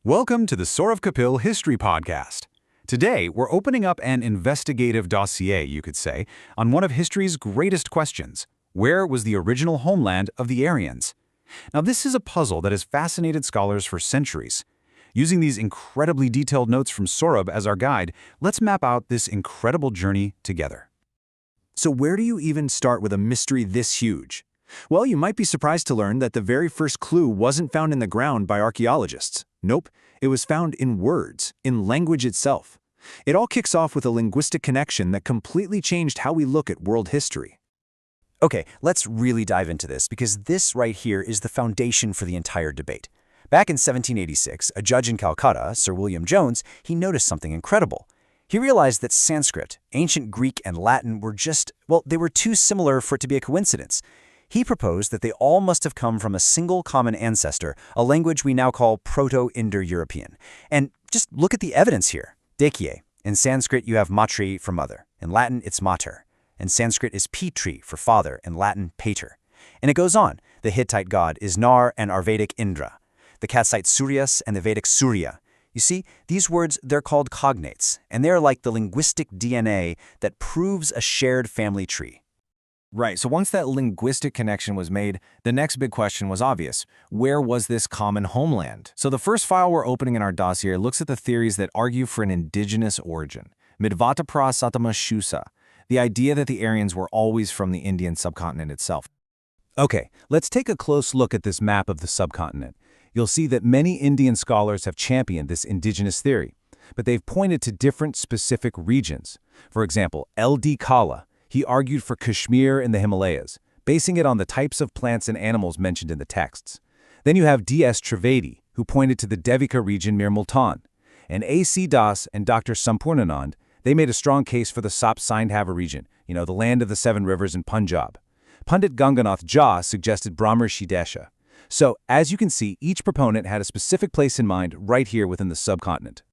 Welcome to the SAURABH Kapil History Podcast. Today, we're opening up an investigative dossier, you could say, on one of history's greatest questions. Where was the original homeland of the Aryans? Now, this is a puzzle that has fascinated scholars for centuries. Using these incredibly detailed notes from SAURABH as our guide, let's map out this incredible journey together. So where do you even start with a mystery this huge? Well, you might be surprised to learn that the very first clue wasn't found in the ground by archaeologists. Nope, it was found in words, in language itself. It all kicks off with a linguistic connection that completely changed how we look at world history. Okay, let's really dive into this because this right here is the foundation for the entire debate. Back in 1786, a judge in Calcutta, Sir William Jones, he noticed something incredible. He realized that Sanskrit, ancient Greek, and Latin were they were too similar for it to be a coincidence. He proposed that they all must have come from a single common ancestor, a language we now call Proto-Indo-European. And just look at the evidence here. Dekye. In Sanskrit, you have Matri for mother. In Latin, it's Mater. In Sanskrit is Pitri for father. In Latin, Pater. And it goes on. The Hittite god is Inar and our Vedic Indra. The Kassite Suryas and the Vedic Surya. You see, these words, they're called cognates, and they're like the linguistic DNA that proves a shared family tree. Right, so once that linguistic connection was made, the next big question was obvious. Where was this common homeland? So the first file we're opening in our dossier looks at the theories that argue for an indigenous origin. Midvatapra Satama Shusa, the idea that the Aryans were always from the Indian subcontinent itself. Okay, let's take a close look at this map of the subcontinent. You'll see that many Indian scholars have championed this indigenous theory, but they've pointed to different specific regions. For example, L.D. Kala, he argued for Kashmir in the Himalayas, basing it on the types of plants and animals mentioned in the texts. Then you have D.S. Trivedi, who pointed to the Devika region near Multan. And A.C. Das and Dr. Sampurnanand, they made a strong case for the Sapt Saindhav region, the land of the seven rivers in Punjab. Pandit Ganganath Jha suggested Brahmarshi Desha. So, as you can see, each proponent had a specific place in mind right here within the subcontinent.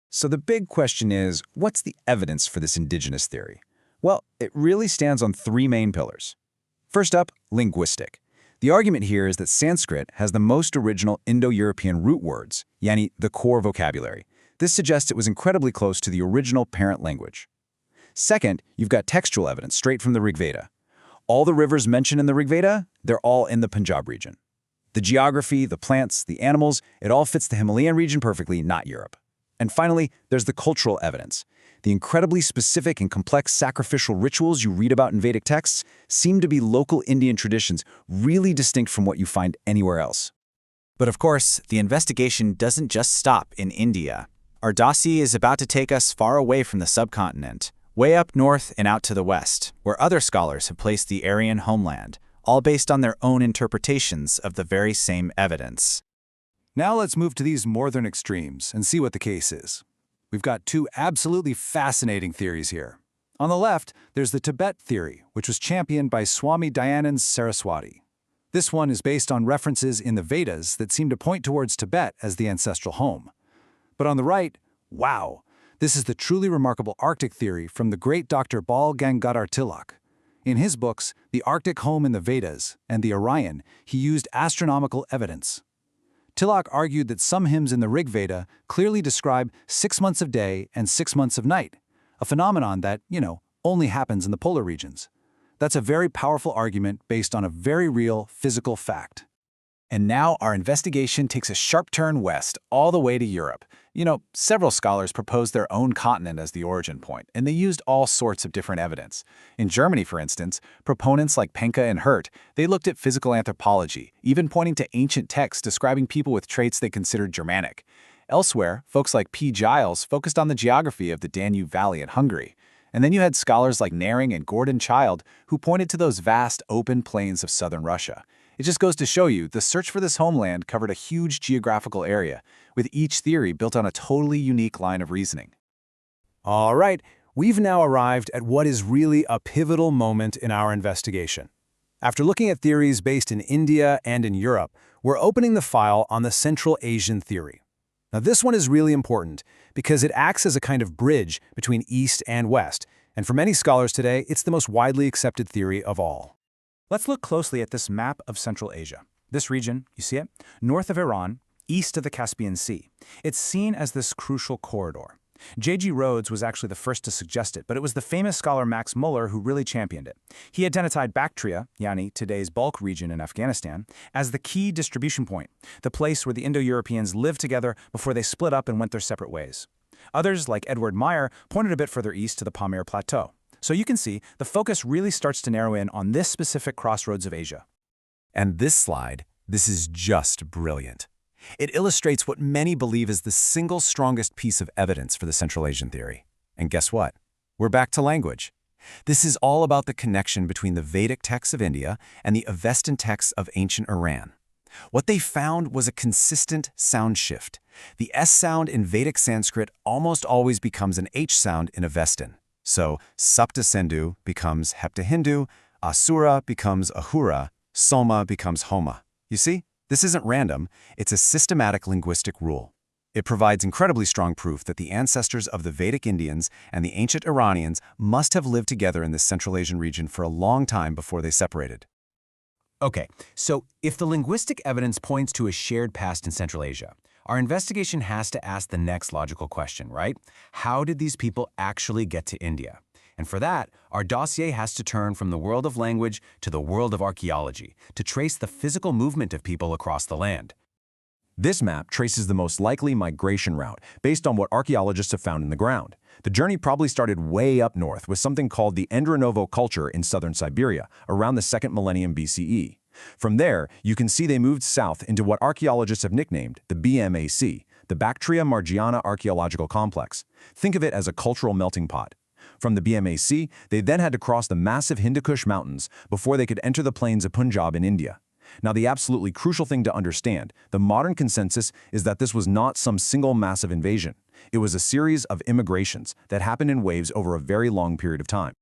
So the big question is, what's the evidence for this indigenous theory? Well, it really stands on three main pillars. First up, linguistic. The argument here is that Sanskrit has the most original Indo-European root words, yani the core vocabulary. This suggests it was incredibly close to the original parent language. Second, you've got textual evidence straight from the Rig Veda. All the rivers mentioned in the Rig Veda, they're all in the Punjab region. The geography, the plants, the animals, it all fits the Himalayan region perfectly, not Europe. And finally, there's the cultural evidence. The incredibly specific and complex sacrificial rituals you read about in Vedic texts seem to be local Indian traditions, really distinct from what you find anywhere else. But of course, the investigation doesn't just stop in India. Our dossier is about to take us far away from the subcontinent, way up north and out to the west, where other scholars have placed the Aryan homeland, all based on their own interpretations of the very same evidence. Now let's move to these northern extremes and see what the case is. We've got two absolutely fascinating theories here. On the left, there's the Tibet theory, which was championed by Swami Dayanand Saraswati. This one is based on references in the Vedas that seem to point towards Tibet as the ancestral home. But on the right, wow, this is the truly remarkable Arctic theory from the great Dr. Bal Gangadhar Tilak. In his books, The Arctic Home in the Vedas and the Aryan, he used astronomical evidence. Tilak argued that some hymns in the Rig Veda clearly describe 6 months of day and 6 months of night, a phenomenon that, only happens in the polar regions. That's a very powerful argument based on a very real physical fact. And now our investigation takes a sharp turn west, all the way to Europe. Several scholars proposed their own continent as the origin point, and they used all sorts of different evidence. In Germany, for instance, proponents like Penka and Hirt, they looked at physical anthropology, even pointing to ancient texts describing people with traits they considered Germanic. Elsewhere, folks like P. Giles focused on the geography of the Danube Valley in Hungary. And then you had scholars like Naring and Gordon Childe who pointed to those vast, open plains of southern Russia. It just goes to show you, the search for this homeland covered a huge geographical area, with each theory built on a totally unique line of reasoning. All right, we've now arrived at what is really a pivotal moment in our investigation. After looking at theories based in India and in Europe, we're opening the file on the Central Asian theory. Now, this one is really important because it acts as a kind of bridge between East and West, and for many scholars today, it's the most widely accepted theory of all. Let's look closely at this map of Central Asia. This region, you see it? North of Iran, east of the Caspian Sea. It's seen as this crucial corridor. J.G. Rhodes was actually the first to suggest it, but it was the famous scholar Max Muller who really championed it. He identified Bactria, yani today's Balkh region in Afghanistan, as the key distribution point, the place where the Indo-Europeans lived together before they split up and went their separate ways. Others, like Edward Meyer, pointed a bit further east to the Pamir Plateau. So you can see, the focus really starts to narrow in on this specific crossroads of Asia. And this slide, this is just brilliant. It illustrates what many believe is the single strongest piece of evidence for the Central Asian theory. And guess what? We're back to language. This is all about the connection between the Vedic texts of India and the Avestan texts of ancient Iran. What they found was a consistent sound shift. The S sound in Vedic Sanskrit almost always becomes an H sound in Avestan. So, Sapta Saindhav becomes Heptahindu, Asura becomes Ahura, Soma becomes Homa. You see? This isn't random, it's a systematic linguistic rule. It provides incredibly strong proof that the ancestors of the Vedic Indians and the ancient Iranians must have lived together in this Central Asian region for a long time before they separated. Okay, so if the linguistic evidence points to a shared past in Central Asia, our investigation has to ask the next logical question, right? How did these people actually get to India? And for that, our dossier has to turn from the world of language to the world of archaeology to trace the physical movement of people across the land. This map traces the most likely migration route based on what archaeologists have found in the ground. The journey probably started way up north with something called the Indra culture in southern Siberia around the 2nd millennium BCE. From there, you can see they moved south into what archaeologists have nicknamed the BMAC, the Bactria-Margiana Archaeological Complex. Think of it as a cultural melting pot. From the BMAC, they then had to cross the massive Hindu Kush mountains before they could enter the plains of Punjab in India. Now, the absolutely crucial thing to understand, the modern consensus is that this was not some single massive invasion. It was a series of immigrations that happened in waves over a very long period of time.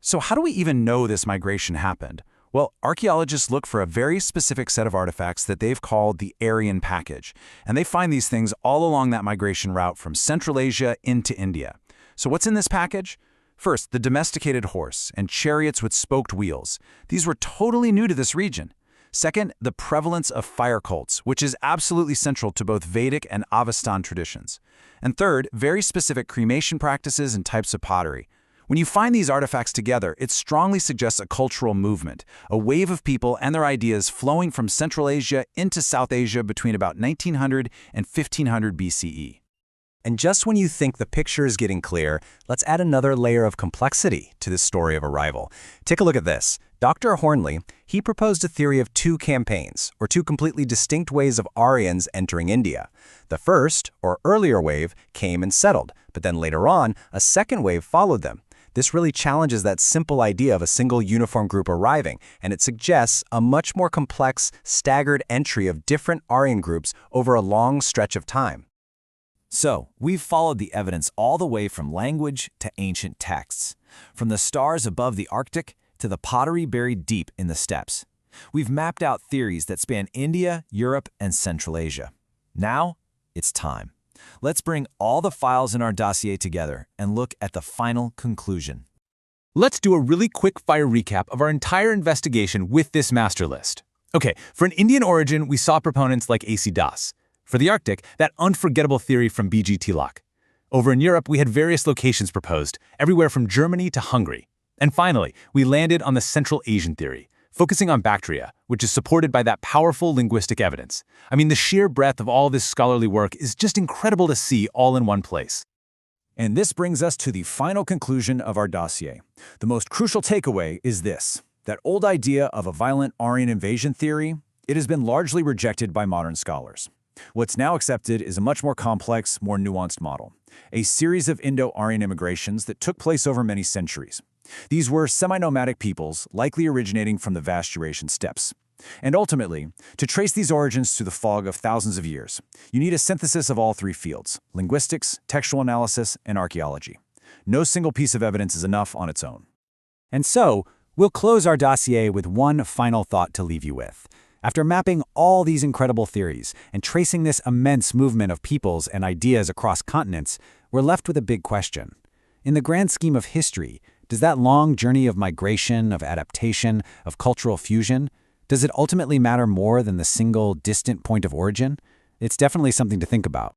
So how do we even know this migration happened? Well, archaeologists look for a very specific set of artifacts that they've called the Aryan package, and they find these things all along that migration route from Central Asia into India. So what's in this package? First, the domesticated horse and chariots with spoked wheels. These were totally new to this region. Second, the prevalence of fire cults, which is absolutely central to both Vedic and Avestan traditions. And third, very specific cremation practices and types of pottery. When you find these artifacts together, it strongly suggests a cultural movement, a wave of people and their ideas flowing from Central Asia into South Asia between about 1900 and 1500 BCE. And just when you think the picture is getting clear, let's add another layer of complexity to this story of arrival. Take a look at this. Dr. Hornley, he proposed a theory of two campaigns, or two completely distinct ways of Aryans entering India. The first, or earlier wave, came and settled, but then later on, a second wave followed them. This really challenges that simple idea of a single uniform group arriving, and it suggests a much more complex, staggered entry of different Aryan groups over a long stretch of time. So, we've followed the evidence all the way from language to ancient texts, from the stars above the Arctic to the pottery buried deep in the steppes. We've mapped out theories that span India, Europe, and Central Asia. Now, it's time. Let's bring all the files in our dossier together and look at the final conclusion. Let's do a really quick-fire recap of our entire investigation with this master list. Okay, for an Indian origin, we saw proponents like A.C. Das. For the Arctic, that unforgettable theory from B.G. Tilak. Over in Europe, we had various locations proposed, everywhere from Germany to Hungary. And finally, we landed on the Central Asian theory, focusing on Bactria, which is supported by that powerful linguistic evidence. I mean, the sheer breadth of all this scholarly work is just incredible to see all in one place. And this brings us to the final conclusion of our dossier. The most crucial takeaway is this: that old idea of a violent Aryan invasion theory, it has been largely rejected by modern scholars. What's now accepted is a much more complex, more nuanced model, a series of Indo-Aryan immigrations that took place over many centuries. These were semi-nomadic peoples, likely originating from the vast Eurasian steppes. And ultimately, to trace these origins through the fog of thousands of years, you need a synthesis of all three fields: linguistics, textual analysis, and archaeology. No single piece of evidence is enough on its own. And so, we'll close our dossier with one final thought to leave you with. After mapping all these incredible theories and tracing this immense movement of peoples and ideas across continents, we're left with a big question. In the grand scheme of history, does that long journey of migration, of adaptation, of cultural fusion, does it ultimately matter more than the single distant point of origin? It's definitely something to think about.